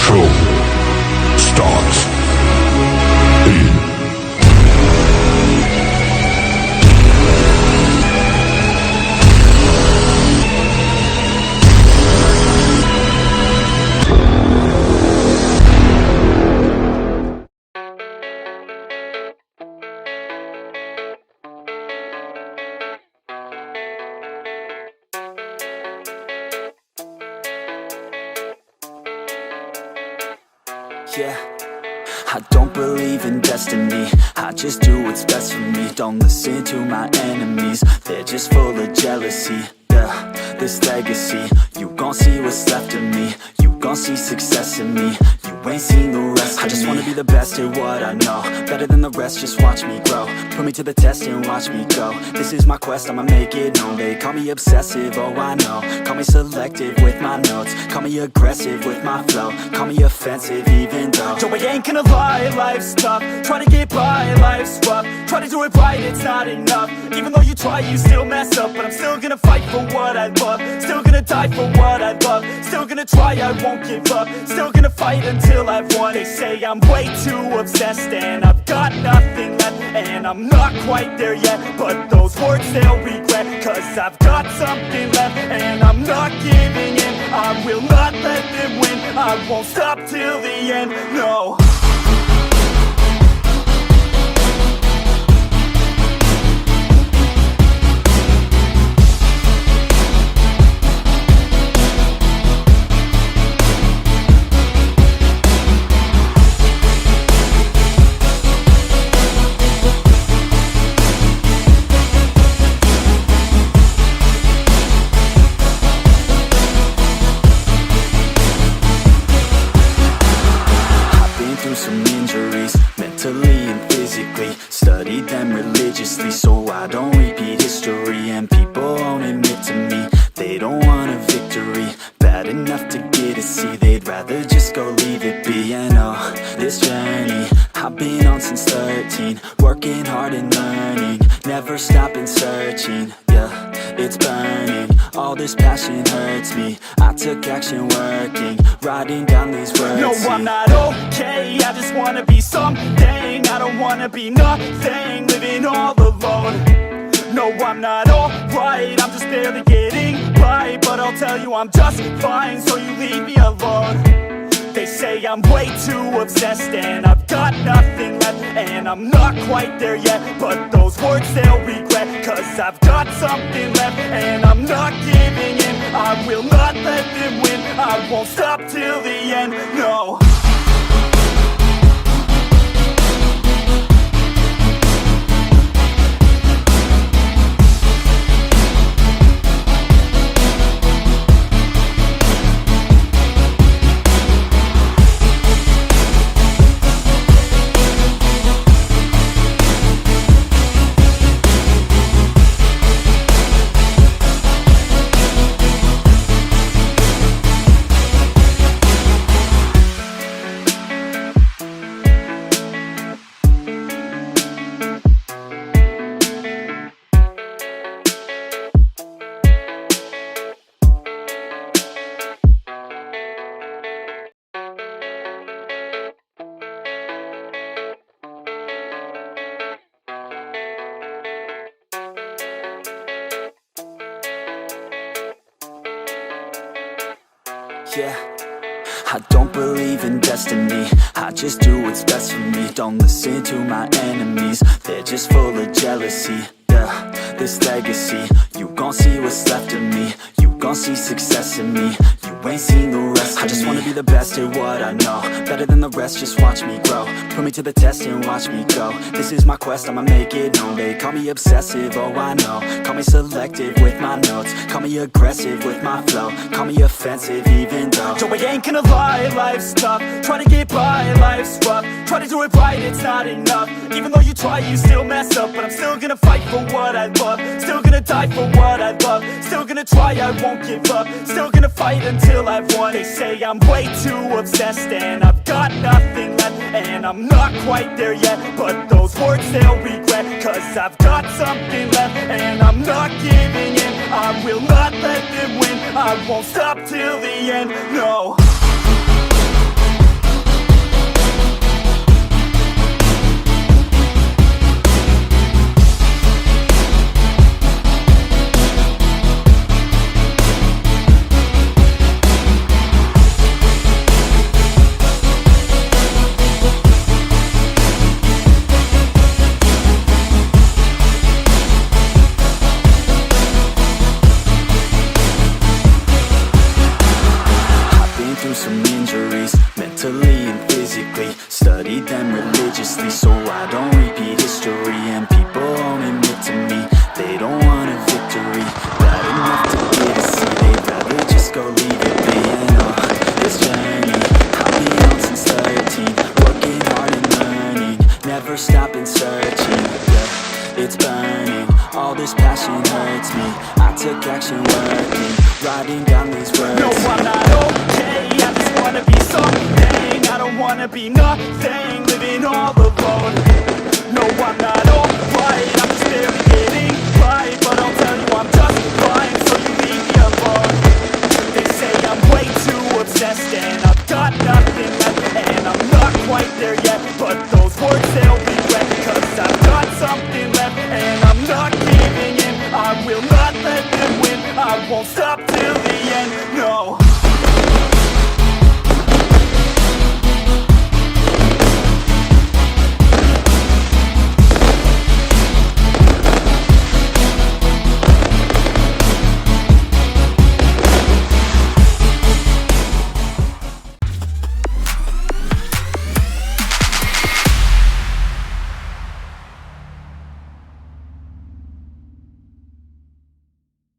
show starts in Yeah, I don't believe in destiny, I just do what's best for me. Don't listen to my enemies, they're just full of jealousy. Yeah, this legacy, you gon' see what's left of me. You gon' see success in me, you ain't seen the rest of me. I just wanna be the best at what I know, better than the rest, just watch me grow. Put me to the test and watch me go. This is my quest, I'ma make it known. They call me obsessive, oh I know. Call me selective with my notes, call me aggressive with my flow. Call me offensive even though Joe, I ain't gonna lie, life's tough. Try to get by, life's rough. Try to do it right, it's not enough. Even though you try, you still mess up. But I'm still gonna fight for what I love, still gonna die for what I love. Still gonna try, I won't give up. Still gonna fight until I've won. They say I'm way too obsessed and I've got nothing left, and I'm not quite there yet, but those words they'll regret. Cause I've got something left and I'm not giving in. I will not let them win, I won't stop till the end, no. Some injuries, mentally and physically. Studied them religiously so I don't repeat history. And people won't admit to me they don't want a victory bad enough to get a C. They'd rather just go leave it be. I know this journey I've been on since 13, working hard and learning, never stopping searching. Yeah, it's burning, all this passion hurts me. I took action working, writing down these words. No, I'm not okay, I just wanna be something. I don't wanna be nothing, living all alone. No, I'm not alright, I'm just barely getting by. But I'll tell you I'm just fine, so you leave me alone. They say I'm way too obsessed and I've got nothing left, and I'm not quite there yet, but those words they'll regret. Cause I've got something left and I'm not giving in. I will not let them win, I won't stop till the end, no. Yeah, I don't believe in destiny, I just do what's best for me. Don't listen to my enemies, they're just full of jealousy. Yeah, this legacy, you gon' see what's left of me. You gon' see success in me, you ain't seen the rest of me. I just wanna be the best at what I know, better than the rest, just watch me grow. Put me to the test and watch me go. This is my quest, I'ma make it known. They call me obsessive, oh I know. Call me selective with my notes, call me aggressive with my flow. Call me offensive even though Joe, I ain't gonna lie, life's tough. Try to get by, life's rough. Try to do it right, it's not enough. Even though you try, you still mess up. But I'm still gonna fight for what I love, still gonna die for what I love. Still gonna try, I won't give up. Still gonna fight until I've won. They say I'm way too obsessed and I've got nothing left, and I'm not quite there yet, but those words they'll regret. Cause I've got something left and I'm not giving in. I will not let them win, I won't stop till the end, no. through some injuries, mentally and physically. Studied them religiously so I don't repeat history. And people won't admit to me they don't want a victory. Bad enough to get a C, they'd rather just go leave it be. And on this journey I've been on since 13, working hard and learning, never stopping searching. Yeah, it's burning, all this passion hurts me. I took action working, writing down these words. No, I'm not okay, I just wanna be something. I don't wanna be nothing.